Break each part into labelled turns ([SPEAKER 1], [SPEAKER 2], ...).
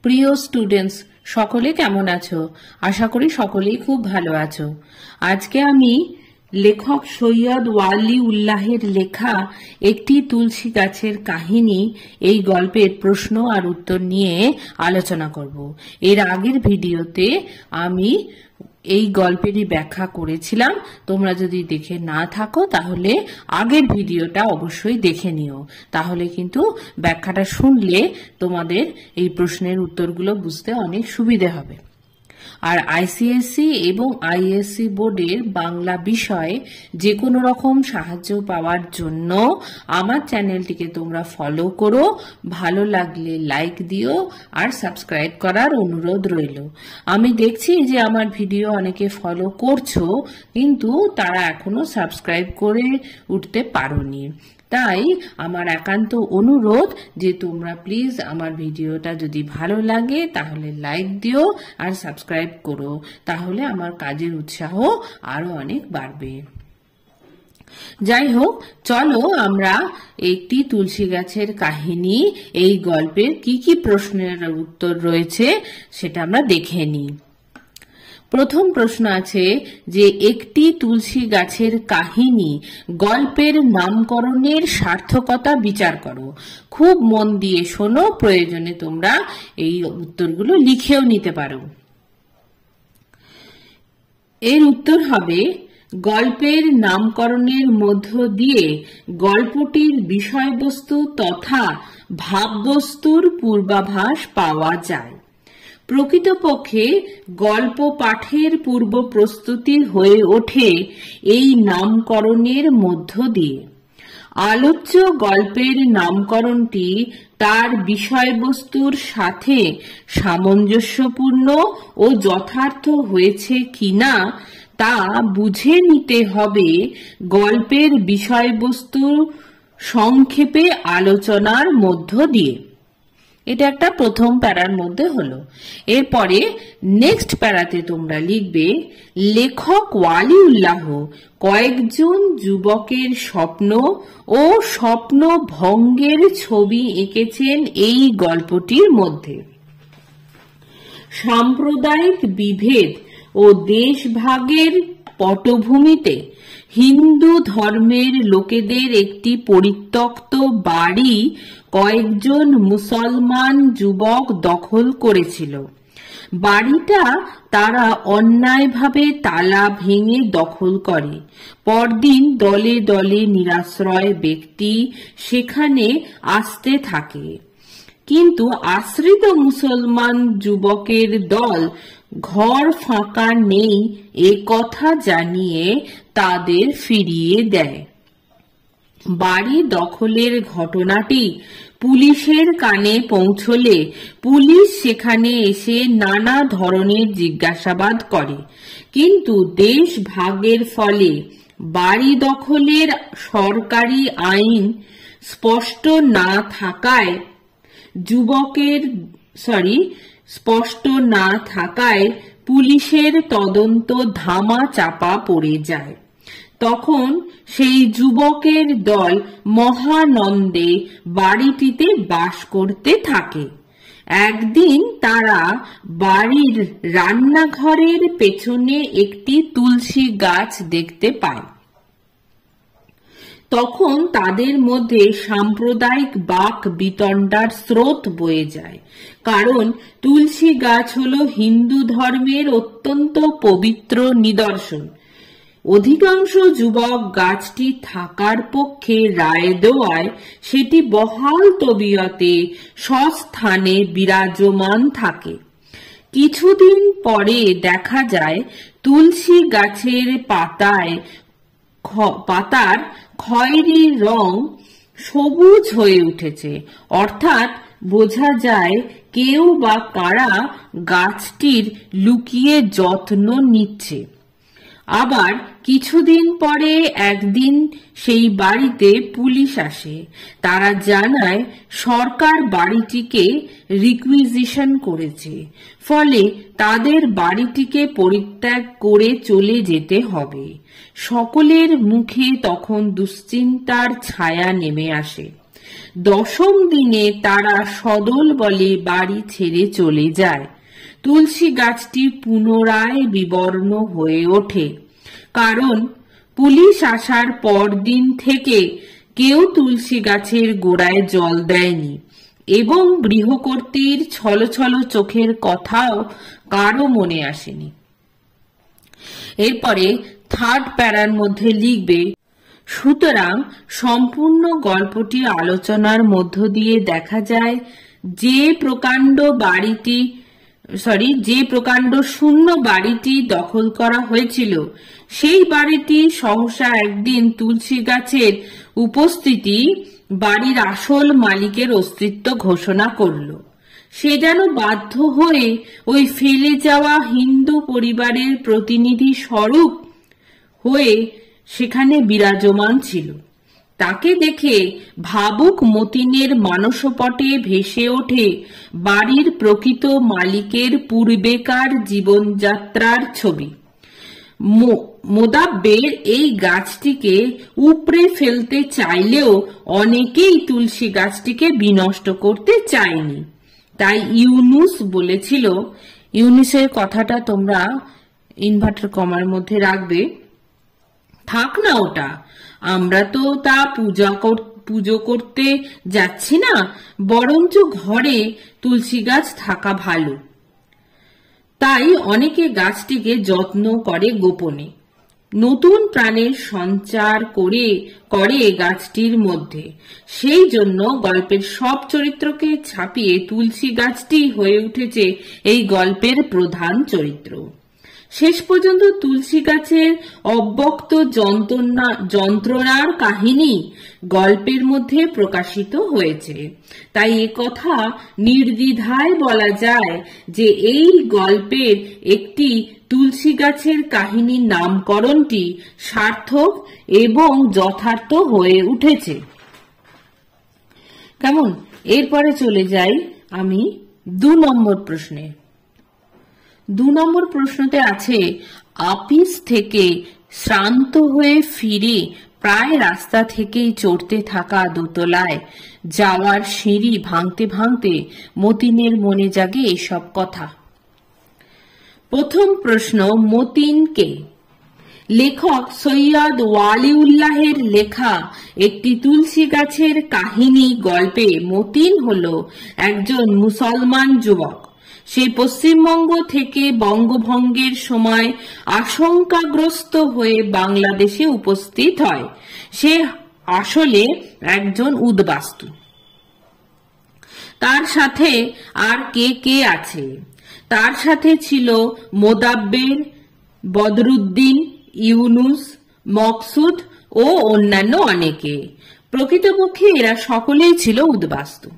[SPEAKER 1] প্রিয় স্টুডেন্টস, সকলে কেমন আছো? আশা করি সকলেই খুব ভালো আছো। আজকে আমি লেখক সৈয়দ ওয়ালি উল্লাহের লেখা একটি তুলসী গাছের কাহিনী এই গল্পের প্রশ্ন আর উত্তর নিয়ে আলোচনা করব। এর আগের ভিডিওতে আমি এই গল্পেরই ব্যাখ্যা করেছিলাম। তোমরা যদি দেখে না থাকো তাহলে আগের ভিডিওটা অবশ্যই দেখে নিও, তাহলে কিন্তু ব্যাখ্যাটা শুনলে তোমাদের এই প্রশ্নের উত্তরগুলো বুঝতে অনেক সুবিধে হবে। আর আইসিএসসি এবং আইএসসি বোর্ডের বাংলা বিষয়ে যে কোনো রকম সাহায্য পাওয়ার জন্য আমার চ্যানেলটিকে তোমরা ফলো করো, ভালো লাগলে লাইক দিও আর সাবস্ক্রাইব করার অনুরোধ রইল। আমি দেখছি যে আমার ভিডিও অনেকে ফলো করছো, কিন্তু তারা এখনো সাবস্ক্রাইব করে উঠতে পারোনি। তাই আমার একান্ত অনুরোধ যে তোমরা প্লিজ আমার ভিডিওটা যদি ভালো লাগে তাহলে লাইক দিও আর সাবস্ক্রাইব করো, তাহলে আমার কাজের উৎসাহ আরো অনেক বাড়বে। যাই হোক, চলো আমরা একটি তুলসী গাছের কাহিনী, এই গল্পের কি কি প্রশ্নের উত্তর রয়েছে সেটা আমরা দেখে নিই। প্রথম প্রশ্ন আছে যে একটি তুলসী গাছের কাহিনী গল্পের নামকরণের সার্থকতা বিচার করো। খুব মন দিয়ে শোনো, প্রয়োজনে তোমরা এই উত্তরগুলো লিখেও নিতে পারো। এর উত্তর হবে গল্পের নামকরণের মধ্য দিয়ে গল্পটির বিষয়বস্তু তথা ভাববস্তুর পূর্বাভাস পাওয়া যায়। প্রকৃতপক্ষে গল্প পাঠের পূর্ব প্রস্তুতি হয়ে ওঠে এই নামকরণের মধ্য দিয়ে। আলোচ্য গল্পের নামকরণটি তার বিষয়বস্তুর সাথে সামঞ্জস্যপূর্ণ ও যথার্থ হয়েছে কিনা তা বুঝে নিতে হবে গল্পের বিষয়বস্তু সংক্ষেপে আলোচনার মধ্য দিয়ে। এটা একটা প্রথম প্যারার মধ্যে হলো। এরপরে নেক্সট প্যারাতে তোমরা লিখবে লেখক ওয়ালি উল্লাহ কয়েকজন যুবকের স্বপ্ন ও স্বপ্ন ভঙ্গের ছবি এঁকেছেন এই গল্পটির মধ্যে। সাম্প্রদায়িক বিভেদ ও দেশভাগের পটভূমিতে হিন্দু ধর্মের লোকেদের একটি পরিত্যক্ত বাড়ি কয়েকজন মুসলমান যুবক দখল করেছিল। বাড়িটা তারা অন্যায়ভাবে তালা ভেঙে দখল করে। পরদিন দলে দলে নিরাশ্রয় ব্যক্তি সেখানে আসতে থাকে, কিন্তু আশ্রিত মুসলমান যুবকের দল ঘর ফাঁকা নেই এ কথা জানিয়ে তাদের ফিরিয়ে দেয়। বাড়ি দখলের ঘটনাটি পুলিশের কানে পৌঁছলে পুলিশ সেখানে এসে নানা ধরনের জিজ্ঞাসাবাদ করে, কিন্তু দেশ ভাগের ফলে বাড়ি দখলের সরকারি আইন স্পষ্ট না থাকায় পুলিশের তদন্ত ধামা চাপা পড়ে যায়। তখন সেই যুবকের দল মহানন্দে বাড়িটিতে বাস করতে থাকে। একদিন তারা বাড়ির রান্নাঘরের পেছনে একটি তুলসী গাছ দেখতে পায়। তখন তাদের মধ্যে সাম্প্রদায়িক বাক বিতণ্ডার স্রোত বয়ে যায়, কারণ তুলসী গাছ হল হিন্দু ধর্মের অত্যন্ত পবিত্র নিদর্শন। অধিকাংশ যুবক গাছটি থাকার পক্ষে রায় দেওয়ায় সেটি বহাল তবিয়তে স্বস্থানে বিরাজমান থাকে। কিছুদিন পরে দেখা যায় তুলসী গাছের পাতার খয়েরি রং সবুজ হয়ে উঠেছে, অর্থাৎ বোঝা যায় কেউ বা কারা গাছটির লুকিয়ে যত্ন নিচ্ছে। আবার কিছুদিন পরে একদিন সেই বাড়িতে পুলিশ আসে। তারা জানায় সরকার বাড়িটিকে রিকুইজিশন করেছে, ফলে তাদের বাড়িটিকে পরিত্যাগ করে চলে যেতে হবে। সকলের মুখে তখন দুশ্চিন্তার ছায়া নেমে আসে। দশম দিনে তারা সদল বলে বাড়ি ছেড়ে চলে যায়। তুলসী গাছটি পুনরায় বিবর্ণ হয়ে ওঠে, কারণ পুলিশ আসার পরদিন থেকে কেউ তুলসী গাছের গোড়ায় জল দেয়নি এবং গৃহকর্ত্রীর ছলছল চোখের কথাও কারো মনে আসেনি। এরপরে থার্ড প্যারার মধ্যে লিখবে, সুতরাং সম্পূর্ণ গল্পটি আলোচনার মধ্য দিয়ে দেখা যায় যে প্রকাণ্ড শূন্য বাড়িটি দখল করা হয়েছিল, সেই বাড়িটি সহসা একদিন তুলসী গাছের উপস্থিতি বাড়ির আসল মালিকের অস্তিত্ব ঘোষণা করল। সে যেন বাধ্য হয়ে ওই ফেলে যাওয়া হিন্দু পরিবারের প্রতিনিধি স্বরূপ হয়ে সেখানে বিরাজমান ছিল। তাকে দেখে ভাবুক মতিনের মানসপটে ভেসে ওঠে বাড়ির প্রকৃত মালিকের পূর্বেকার জীবনযাত্রার ছবি। মোদাব্বের এই গাছটিকে উপড়ে ফেলতে চাইলেও অনেকেই তুলসী গাছটিকে বিনষ্ট করতে চায়নি। তাই ইউনুস বলেছিল, ইউনুসের কথাটা তোমরা ইনভার্টার কমার মধ্যে রাখবে, থাক না ওটা, আমরা তো তা পুজো করতে যাচ্ছি না, বরঞ্চ ঘরে তুলসী গাছ থাকা ভালো। তাই অনেকে গাছটিকে যত্ন করে গোপনে, নতুন প্রাণের সঞ্চার করে গাছটির মধ্যে। সেই জন্য গল্পের সব চরিত্রকে ছাপিয়ে তুলসী গাছটি হয়ে উঠেছে এই গল্পের প্রধান চরিত্র। শেষ পর্যন্ত তুলসী গাছের অব্যক্ত যন্ত্রণার কাহিনী গল্পের মধ্যে প্রকাশিত হয়েছে। তাই কথা নির্দ্বিধায় বলা যায় যে এই গল্পের একটি তুলসী গাছের কাহিনীর নামকরণটি সার্থক এবং যথার্থ হয়ে উঠেছে। কেমন? এরপরে চলে যাই আমি 2 নম্বর প্রশ্নে। 2 নম্বর প্রশ্নতে আছে, অফিস থেকে শ্রান্ত হয়ে ফিরে প্রায় রাস্তা থেকেই চড়তে থাকা দোতলায় যাওয়ার সিঁড়ি ভাঙতে ভাঙতে মতিনের মনে জাগে এসব কথা। প্রথম প্রশ্ন, মতিন কে? লেখক সৈয়দ ওয়ালিউল্লাহের লেখা একটি তুলসী গাছের কাহিনী গল্পে মতিন হল একজন মুসলমান যুবক। সে পশ্চিমবঙ্গ থেকে বঙ্গভঙ্গের সময় আশঙ্কাগ্রস্ত হয়ে বাংলাদেশে উপস্থিত হয়। সে আসলে একজন উদ্বাস্তু। তার সাথে আর কে কে আছে? তার সাথে ছিল মোদাব্বের, বদরুদ্দিন, ইউনুস, মকসুদ ও অন্যান্য অনেকে। প্রকৃতপক্ষে এরা সকলেই ছিল উদ্বাস্তু।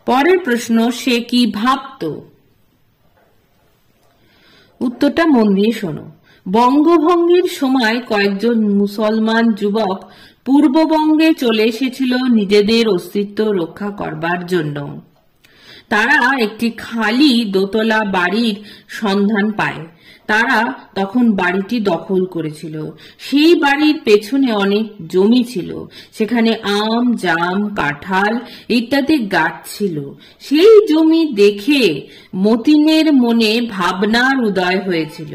[SPEAKER 1] পরের প্রশ্ন, সে কি ভাবত? উত্তরটা মন দিয়ে শোনো। বঙ্গভঙ্গের সময় কয়েকজন মুসলমান যুবক পূর্ববঙ্গে চলে এসেছিল নিজেদের অস্তিত্ব রক্ষা করবার জন্য। তারা একটি খালি দোতলা বাড়ির সন্ধান পায়। তারা তখন বাড়িটি দখল করেছিল। সেই বাড়ির পেছনে অনেক জমি ছিল, সেখানে আম, জাম, কাঁঠাল ইত্যাদি গাছ ছিল। সেই জমি দেখে মতিনের মনে ভাবনার উদয় হয়েছিল।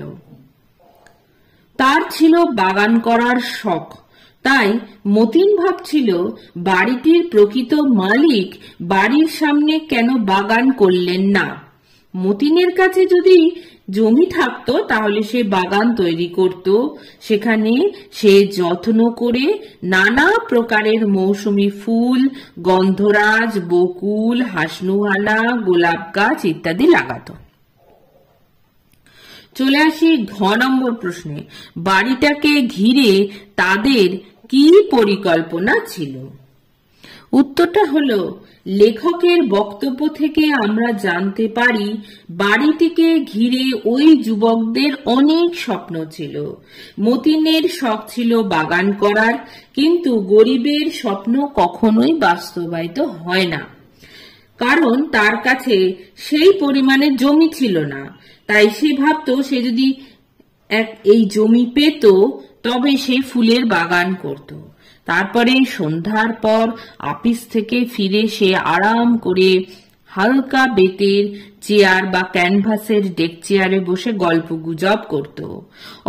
[SPEAKER 1] তার ছিল বাগান করার শখ। তাই মতিন ভাবছিল, বাড়িটির প্রকৃত মালিক বাড়ির সামনে কেন বাগান করলেন না? মতিনের কাছে যদি জমি থাকতো তাহলে সে বাগান তৈরি করত। সেখানে সে যত্ন করে নানা প্রকারের মৌসুমী ফুল, গন্ধরাজ, বকুল, হাসনুহানা, গোলাপ গাছ ইত্যাদি লাগাতো। চলে আসি ঘ নম্বর প্রশ্নে। বাড়িটাকে ঘিরে তাদের কি পরিকল্পনা ছিল? উত্তরটা হলো, লেখকের বক্তব্য থেকে আমরা জানতে পারি বাড়িটিকে ঘিরে ওই যুবকদের অনেক স্বপ্ন ছিল। মতিনের শখ ছিল বাগান করার, কিন্তু গরিবের স্বপ্ন কখনোই বাস্তবায়িত হয় না, কারণ তার কাছে সেই পরিমাণে জমি ছিল না। তাই সে ভাবতো সে যদি এই জমি পেত তবে সে ফুলের বাগান করত। তারপরে সন্ধ্যার পর অফিস থেকে ফিরে সে আরাম করে হালকা বেতের চেয়ার বা ক্যানভাসের ডেক চেয়ারে বসে গল্প গুজব করত।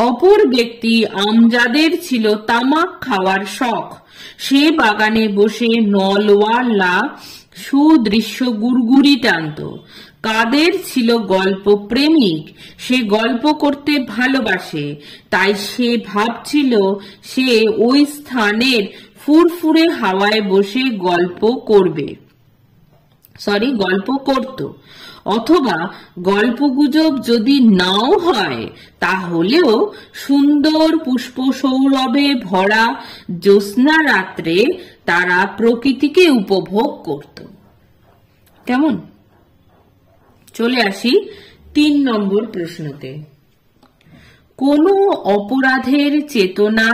[SPEAKER 1] অপর ব্যক্তি আমজাদের ছিল তামাক খাওয়ার শখ। সে বাগানে বসে নলওয়ালা সুদৃশ্য গুড়গুড়ি টানত। কাদের ছিল গল্প প্রেমিক, সে গল্প করতে ভালোবাসে, তাই সে ভাবছিল সে ওই স্থানের ফুরফুরে হাওয়ায় বসে গল্প করত। অথবা গল্পগুজব যদি নাও হয় তাহলেও সুন্দর পুষ্প সৌরভে ভরা জ্যোৎস্না রাত্রে তারা প্রকৃতিকে উপভোগ করত। কেমন? চলে আসি 3 নম্বর প্রশ্নতে। কোনো অপরাধের চেতনা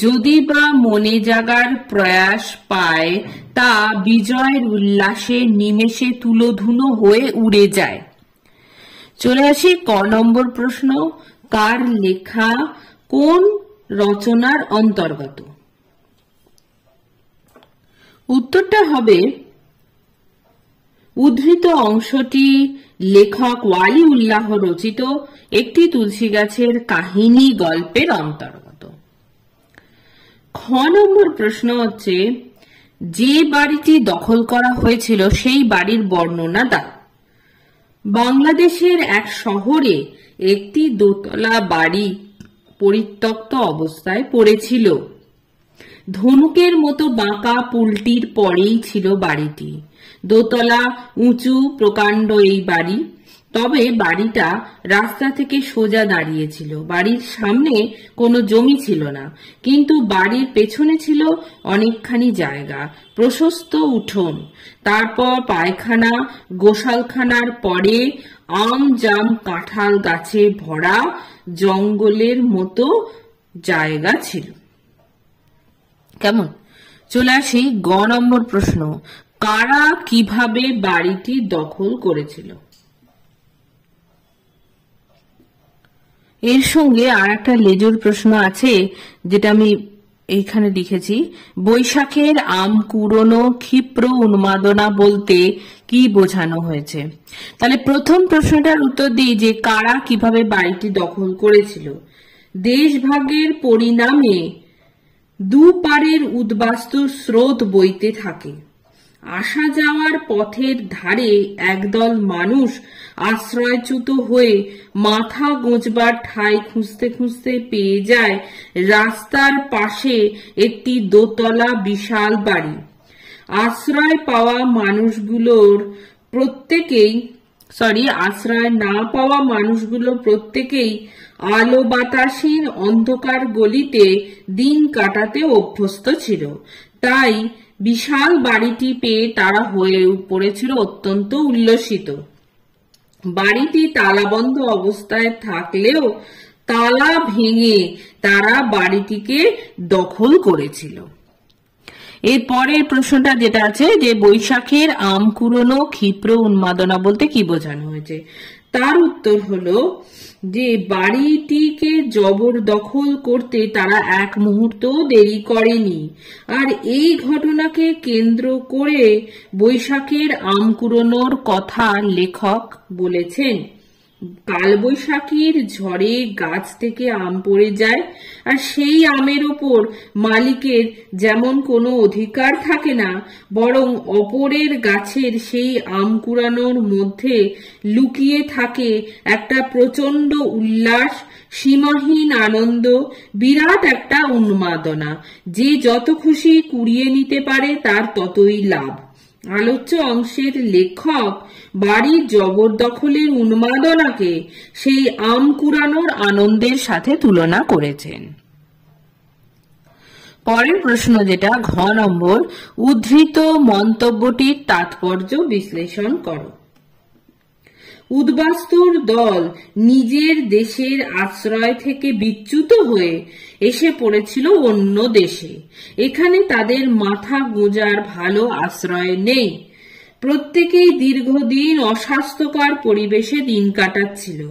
[SPEAKER 1] যদি বা মনে জাগার প্রয়াস পায় তা বিজয়ের উল্লাসে নিমেষে তুলোধুনো হয়ে উড়ে যায়। চলে আসি ক নম্বর প্রশ্ন। কার লেখা কোন রচনার অন্তর্গত? উত্তরটা হবে উদ্ধৃত অংশটি লেখক ওয়ালিউল্লাহ রচিত একটি তুলসী গাছের কাহিনী গল্পের অন্তর্গত। খ নম্বর প্রশ্ন হচ্ছে, যে বাড়িটি দখল করা হয়েছিল সেই বাড়ির বর্ণনা দাও। বাংলাদেশের এক শহরে একটি দোতলা বাড়ি পরিত্যক্ত অবস্থায় পড়েছিল। ধনুকের মতো বাঁকা পুলটির পরেই ছিল বাড়িটি। দোতলা, উঁচু, প্রকাণ্ড এই বাড়ি। তবে বাড়িটা রাস্তা থেকে সোজা দাঁড়িয়েছিল। বাড়ির সামনে কোনো জমি ছিল না, কিন্তু বাড়ির পেছনে ছিল অনেকখানি জায়গা, প্রশস্ত উঠোন, তারপর পায়খানা, গোশালখানার পরে আম, জাম, কাঁঠাল গাছে ভরা জঙ্গলের মতো জায়গা ছিল। কেমন? চলে আসি গ নম্বর প্রশ্ন। কারা কিভাবে বাড়িটি দখল করেছিল? এর সঙ্গে আর একটা লেজুর প্রশ্ন আছে, যেটা আমি এইখানে লিখেছি। বৈশাখের আম কুড়োনো ক্ষিপ্র উন্মাদনা বলতে কি বোঝানো হয়েছে? তাহলে প্রথম প্রশ্নটার উত্তর দিই যে কারা কিভাবে বাড়িটি দখল করেছিল। দেশভাগের পরিণামে দুপারের উদ্বাস্তু স্রোত বইতে থাকে। আসা যাওয়ার পথের ধারে একদল মানুষ আশ্রয়চ্যুত হয়ে মাথা গোঁজবার ঠাঁই খুঁজতে খুঁজতে পেয়ে যায় রাস্তার পাশে একটি দোতলা বিশাল বাড়ি। আশ্রয় পাওয়া মানুষগুলোর প্রত্যেকেই আলো বাতাসহীন অন্ধকার গলিতে দিন কাটাতে অভ্যস্ত ছিল। তাই বিশাল বাড়িটি পেয়ে তারা হয়ে পড়েছিল অত্যন্ত উল্লসিত। বাড়িটি তালাবন্ধ অবস্থায় থাকলেও তালা ভেঙে তারা বাড়িটিকে দখল করেছিল। এর পরের প্রশ্নটা যেটা আছে যে বৈশাখের আম কুড়োনো ক্ষিপ্র উন্মাদনা বলতে কি বোঝানো হয়েছে? তার উত্তর হলো যে বাড়িটিকে জবরদখল করতে তারা এক মুহূর্ত দেরি করেনি। আর এই ঘটনাকে কেন্দ্র করে বৈশাখের আম কুড়োনোর কথা লেখক বলেছেন। কালবৈশাখীর ঝড়ে গাছ থেকে আম পড়ে যায়, আর সেই আমের ওপর মালিকের যেমন কোনো অধিকার থাকে না, বরং অপরের গাছের সেই আম কুড়ানোর মধ্যে লুকিয়ে থাকে একটা প্রচন্ড উল্লাস, সীমাহীন আনন্দ, বিরাট একটা উন্মাদনা। যে যত খুশি কুড়িয়ে নিতে পারে তার ততই লাভ। আলোচ্য অংশের লেখক বাড়ির জবরদখলের উন্মাদনাকে সেই আম কুড়ানোর আনন্দের সাথে তুলনা করেছেন। পরের প্রশ্ন যেটা ঘ নম্বর, উদ্ধৃত মন্তব্যটির তাৎপর্য বিশ্লেষণ করো। উদ্বাস্তুর দল নিজের দেশের আশ্রয় থেকে বিচ্যুত হয়ে এসে পড়েছিল অন্য দেশে। এখানে তাদের মাথা গোঁজার ভালো আশ্রয় নেই। প্রত্যেকেই দীর্ঘদিন অস্বাস্থ্যকর পরিবেশে দিন কাটাচ্ছিল।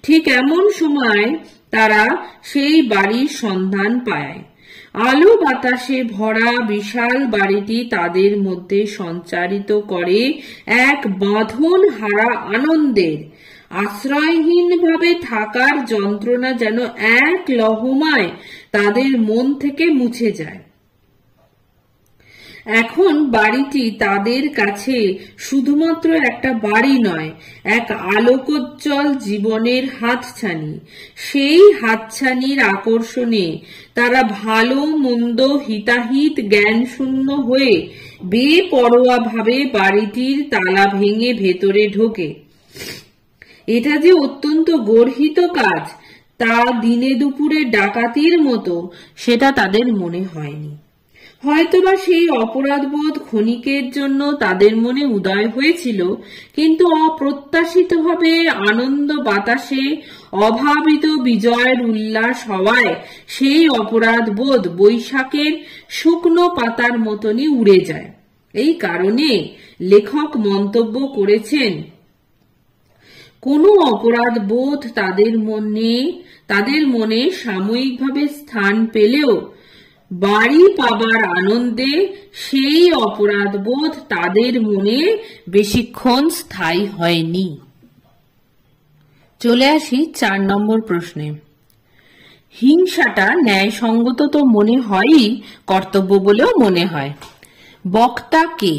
[SPEAKER 1] ঠিক এমন সময় তারা সেই বাড়ির সন্ধান পায়। আলো বাতাসে ভরা বিশাল বাড়িটি তাদের মধ্যে সঞ্চারিত করে এক বাঁধন হারা আনন্দের। আশ্রয়হীনভাবে থাকার যন্ত্রণা যেন এক লহমায় তাদের মন থেকে মুছে যায়। এখন বাড়িটি তাদের কাছে শুধুমাত্র একটা বাড়ি নয়, এক আলোকোজ্জ্বল জীবনের হাতছানি। সেই হাতছানির আকর্ষণে তারা ভালো মন্দ হিতাহিত জ্ঞানশূন্য হয়ে বেপরোয়াভাবে বাড়িটির তালা ভেঙে ভেতরে ঢোকে। এটা যে অত্যন্ত গর্হিত কাজ, তা দিনে দুপুরে ডাকাতির মতো সেটা তাদের মনে হয়নি। হয়তোবা সেই অপরাধবোধ ক্ষণিকের জন্য তাদের মনে উদয় হয়েছিল, কিন্তু অপ্রত্যাশিতভাবে আনন্দ বাতাসে অভাবিত বিজয়ের উল্লাস হওয়ায় সেই অপরাধবোধ বৈশাখের শুকনো পাতার মতনই উড়ে যায়। এই কারণে লেখক মন্তব্য করেছেন, কোনো অপরাধবোধ তাদের মনে সাময়িকভাবে স্থান পেলেও বাড়ি পাবার আনন্দে সেই অপরাধবোধ তাদের মনে বেশিক্ষণ স্থায়ী হয়নি। চলে আসি 4 নম্বর প্রশ্নে। হিংসাটা ন্যায়সঙ্গত তো মনে হয়ই, কর্তব্য বলেও মনে হয়। বক্তা কে?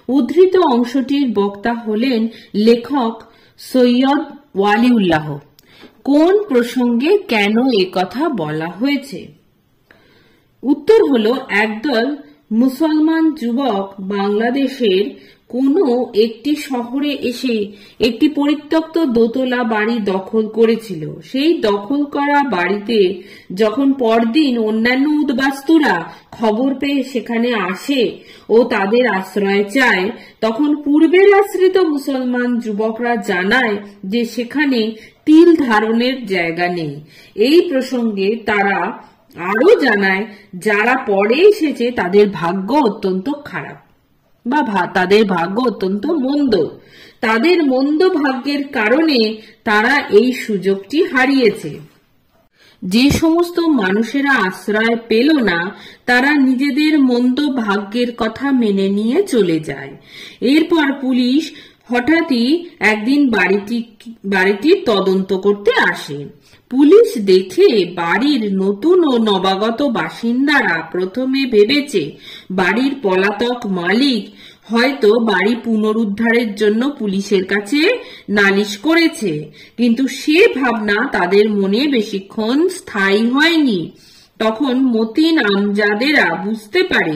[SPEAKER 1] উদ্ধৃত অংশটির বক্তা হলেন লেখক সৈয়দ ওয়ালিউল্লাহ। কোন প্রসঙ্গে কেন একথা বলা হয়েছে? উত্তর হলো, একদল মুসলমান যুবক বাংলাদেশের কোনো একটি শহরে এসে একটি পরিত্যক্ত দোতলা বাড়ি দখল করেছিল। সেই দখল করা বাড়িতে যখন পরদিন অন্যান্য উদ্বাস্তুরা খবর পেয়ে সেখানে আসে ও তাদের আশ্রয় চায়, তখন পূর্বের আশ্রিত মুসলমান যুবকরা জানায় যে সেখানে তিল ধারণের জায়গা নেই। এই প্রসঙ্গে তারা আরো জানায়, যারা পরে এসেছে তাদের ভাগ্য অত্যন্ত খারাপ বা তাদের ভাগ্য অত্যন্ত মন্দ। তাদের মন্দ ভাগ্যের কারণে তারা এই সুযোগটি হারিয়েছে। যে সমস্ত মানুষেরা আশ্রয় পেল না, তারা নিজেদের মন্দ ভাগ্যের কথা মেনে নিয়ে চলে যায়। এরপর পুলিশ হঠাৎই একদিন বাড়িটির তদন্ত করতে আসে। পুলিশ দেখে বাড়ির নতুন ও নবাগত বাসিন্দারা প্রথমে ভেবেছে বাড়ির পলাতক মালিক হয়তো বাড়ি পুনরুদ্ধারের জন্য পুলিশের কাছে নালিশ করেছে, কিন্তু সে ভাবনা তাদের মনে বেশিক্ষণ স্থায়ী হয়নি। তখন মতিন আমজাদেরা বুঝতে পারে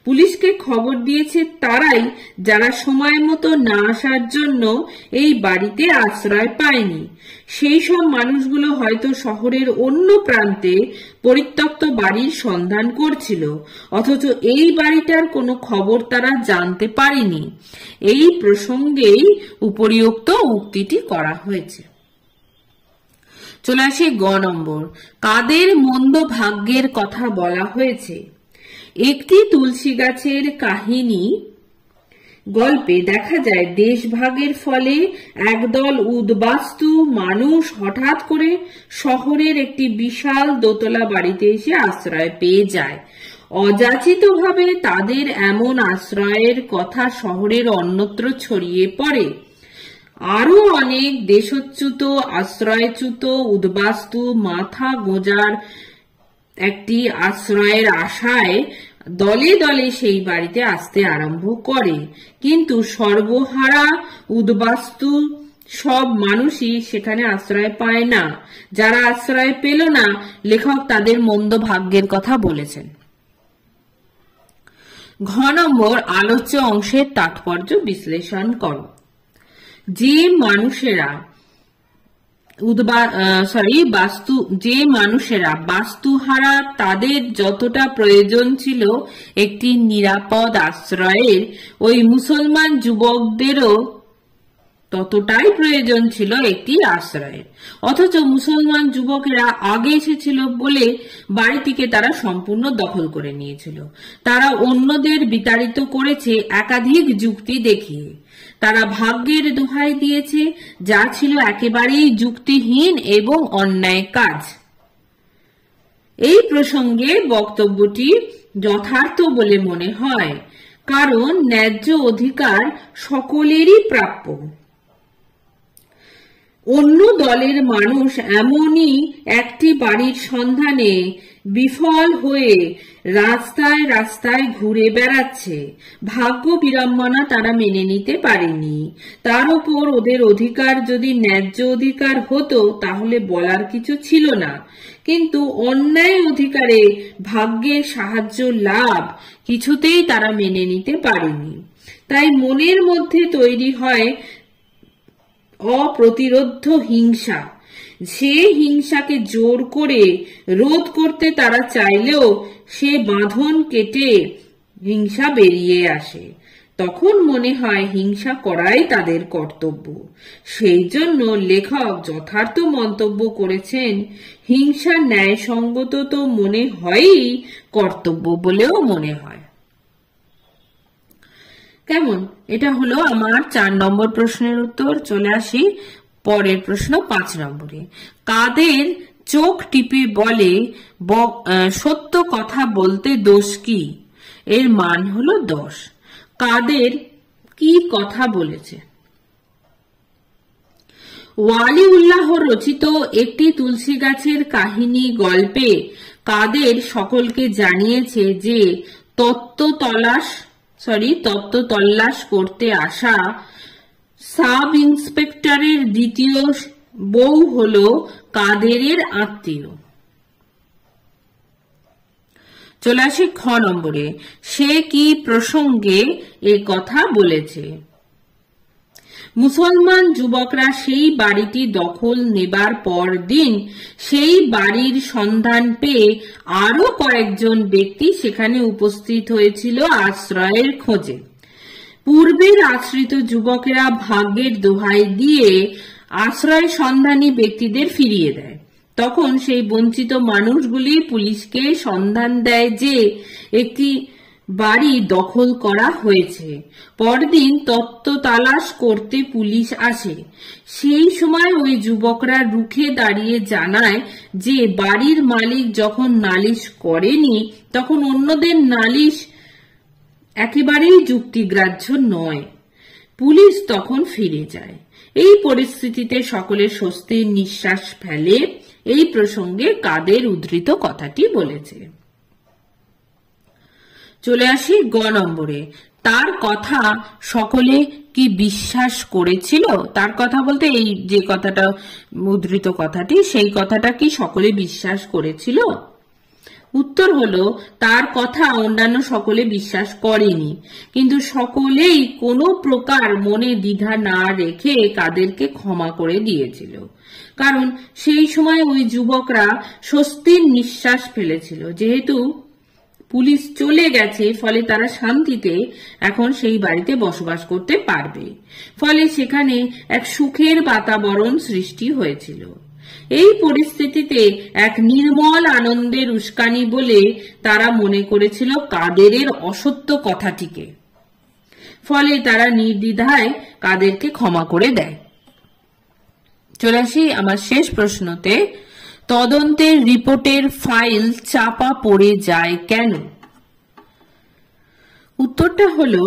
[SPEAKER 1] পুলিশকে খবর দিয়েছে তারাই, যারা সময় মতো না আসার জন্য এই বাড়িতে আশ্রয় পায়নি। সেই সব মানুষগুলো হয়তো শহরের অন্য প্রান্তে পরিত্যক্ত বাড়ির সন্ধান করছিল, অথচ এই বাড়িটার কোনো খবর তারা জানতে পারেনি। এই প্রসঙ্গেই উপরিউক্ত উক্তিটি করা হয়েছে। চলে আসি গ নম্বর। কাদের মন্দ ভাগ্যের কথা বলা হয়েছে? একটি তুলসী গাছের কাহিনী গল্পে দেখা যায়, দেশভাগের ফলে একদল উদ্বাস্তু মানুষ হঠাৎ করে শহরের একটি বিশাল দোতলা বাড়িতে এসে আশ্রয় পেয়ে যায়। অযাচিতভাবে তাদের এমন আশ্রয়ের কথা শহরের অন্যত্র ছড়িয়ে পড়ে। আরো অনেক দেশচ্যুত আশ্রয়চ্যুত উদ্বাস্তু মাথা গোঁজার একটি আশ্রয়ের আশায় দলে দলে সেই বাড়িতে আসতে আরম্ভ করে, কিন্তু সর্বহারা উদ্বাস্তু সব মানুষই সেখানে আশ্রয় পায় না। যারা আশ্রয় পেল না, লেখক তাদের মন্দ ভাগ্যের কথা বলেছেন। ঘ নম্বর। আলোচ্য অংশের তাৎপর্য বিশ্লেষণ করো। যে মানুষেরা বাস্তুহারা, তাদের যতটা প্রয়োজন ছিল একটি নিরাপদ আশ্রয়ের, ওই মুসলমান যুবকদেরও ততটাই প্রয়োজন ছিল একটি আশ্রয়ের। অথচ মুসলমান যুবকেরা আগে এসেছিল বলে বাড়িটিকে তারা সম্পূর্ণ দখল করে নিয়েছিল। তারা অন্যদের বিতাড়িত করেছে একাধিক যুক্তি দেখিয়ে। তারা ভাগ্যের দোহাই দিয়েছে, যা ছিল একেবারেই যুক্তিহীন এবং অন্যায় কাজ। এই প্রসঙ্গে বক্তব্যটি যথার্থ বলে মনে হয়, কারণ ন্যায্য অধিকার সকলেরই প্রাপ্য। অন্য দলের মানুষ এমনই একটি বাড়ির সন্ধানে বিফল হয়ে রাস্তায় রাস্তায় ঘুরে বেড়াচ্ছে। ভাগ্য বিড়ম্বনা তারা মেনে নিতে পারেনি। তার উপর ওদের অধিকার যদি ন্যায্য অধিকার হতো তাহলে বলার কিছু ছিল না, কিন্তু অন্যায় অধিকারে ভাগ্যের সাহায্য লাভ কিছুতেই তারা মেনে নিতে পারেনি। তাই মনের মধ্যে তৈরি হয় অপ্রতিরোধ্য হিংসা। সে হিংসাকে জোর করে রোধ করতে তারা চাইলেও সে বাঁধন কেটে হিংসা বেরিয়ে আসে। তখন মনে হয় হিংসা করাই তাদের কর্তব্য। সেই জন্য লেখক যথার্থ মন্তব্য করেছেন, হিংসা ন্যায়সঙ্গত তো মনে হয়ই, কর্তব্য বলেও মনে হয়। কেমন? এটা হলো আমার 4 নম্বর প্রশ্নের উত্তর। চলে আসি পরের প্রশ্ন 5 নম্বরে। কাদের চোখ টিপে বলে সত্য কথা বলতে দোষ কি? এর মান হলো 10। কাদের কি কথা বলেছে? ওয়ালিউল্লাহ রচিত একটি তুলসী গাছের কাহিনী গল্পে কাদের সকলকে জানিয়েছে যে তত্ত্ব তল্লাশ করতে আসা সাব ইন্সপেক্টরের দ্বিতীয় বউ হলো কাদেরের আত্মীয়। চলে আসি খ নম্বরে। সে কি প্রসঙ্গে এ কথা বলেছে? মুসলমান যুবকরা সেই বাড়িটি দখল নেবার পর দিন সেই বাড়ির সন্ধান পেয়ে আরো কয়েকজন ব্যক্তি সেখানে উপস্থিত হয়েছিল আশ্রয়ের খোঁজে। পূর্বের আশ্রিত যুবকেরা ভাগ্যের দোহাই দিয়ে আশ্রয় সন্ধানী ব্যক্তিদের ফিরিয়ে দেয়। তখন সেই বঞ্চিত মানুষগুলি পুলিশকে সন্ধান দেয় যে একটি বাড়ি দখল করা হয়েছে। পরদিন তত্ত্ব তালাশ করতে পুলিশ আসে। সেই সময় ওই যুবকরা রুখে দাঁড়িয়ে জানায় যে বাড়ির মালিক যখন নালিশ করেনি তখন অন্যদের নালিশ একেবারেই যুক্তিগ্রাহ্য নয়। পুলিশ তখন ফিরে যায়। এই পরিস্থিতিতে সকলে স্বস্তির নিঃশ্বাস ফেলে। এই প্রসঙ্গে কাদের উদ্ধৃত কথাটি বলেছে? চলে আসি গ নম্বরে। তার কথা সকলে কি বিশ্বাস করেছিল? তার কথা বলতে এই যে কথাটা উদ্ধৃত কথাটি, সেই কথাটা কি সকলে বিশ্বাস করেছিল? উত্তর হলো, তার কথা অন্যান্য সকলে বিশ্বাস করেনি, কিন্তু সকলেই কোনো প্রকার মনে দ্বিধা না রেখে কাদেরকে ক্ষমা করে দিয়েছিল। কারণ সেই সময় ওই যুবকরা স্বস্তির নিঃশ্বাস ফেলেছিল। যেহেতু পুলিশ চলে গেছে, ফলে তারা শান্তিতে এখন সেই বাড়িতে বসবাস করতে পারবে। ফলে সেখানে এক সুখের বাতাবরণ সৃষ্টি হয়েছিল। এই পরিস্থিতিতে এক নির্মল আনন্দের উস্কানি বলে তারা মনে করেছিল কাদেরের অসত্য কথাটিকে। ফলে তারা নির্দ্বিধায় কাদেরকে ক্ষমা করে দেয়। চলে আসি আমার শেষ প্রশ্নতে। তদন্তের রিপোর্টের ফাইল চাপা পড়ে যায় কেন? উত্তরটা হলো,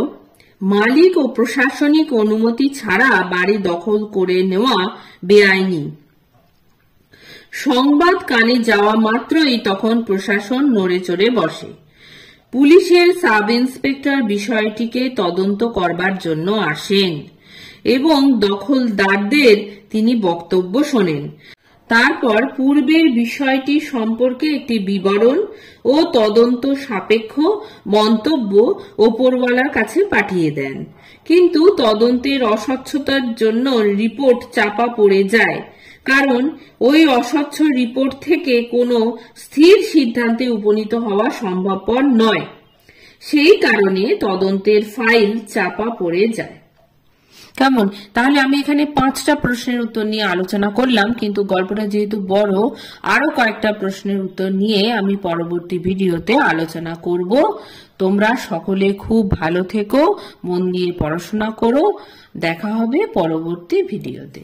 [SPEAKER 1] মালিক ও প্রশাসনিক অনুমতি ছাড়া বাড়ি দখল করে নেওয়া বেআইনি। সংবাদ কানে যাওয়া মাত্রই তখন প্রশাসন নড়ে চড়ে বসে। পুলিশের সাব ইন্সপেক্টর বিষয়টিকে তদন্ত করবার জন্য আসেন এবং দখলদারদের তিনি বক্তব্য শোনেন। তারপর পূর্বের বিষয়টি সম্পর্কে একটি বিবরণ ও তদন্ত সাপেক্ষ মন্তব্য ওপরওয়ালার কাছে পাঠিয়ে দেন। কিন্তু তদন্তের অস্বচ্ছতার জন্য রিপোর্ট চাপা পড়ে যায়। কারণ ওই অস্বচ্ছ রিপোর্ট থেকে কোনো স্থির সিদ্ধান্তে উপনীত হওয়া সম্ভবপর নয়। সেই কারণে তদন্তের ফাইল চাপা পড়ে যায়। কেমন? তাহলে আমি এখানে 5টা প্রশ্নের উত্তর নিয়ে আলোচনা করলাম, কিন্তু গল্পটা যেহেতু বড়, আরো কয়েকটা প্রশ্নের উত্তর নিয়ে আমি পরবর্তী ভিডিওতে আলোচনা করব। তোমরা সকলে খুব ভালো থেকো, মন দিয়ে পড়াশোনা করো। দেখা হবে পরবর্তী ভিডিওতে।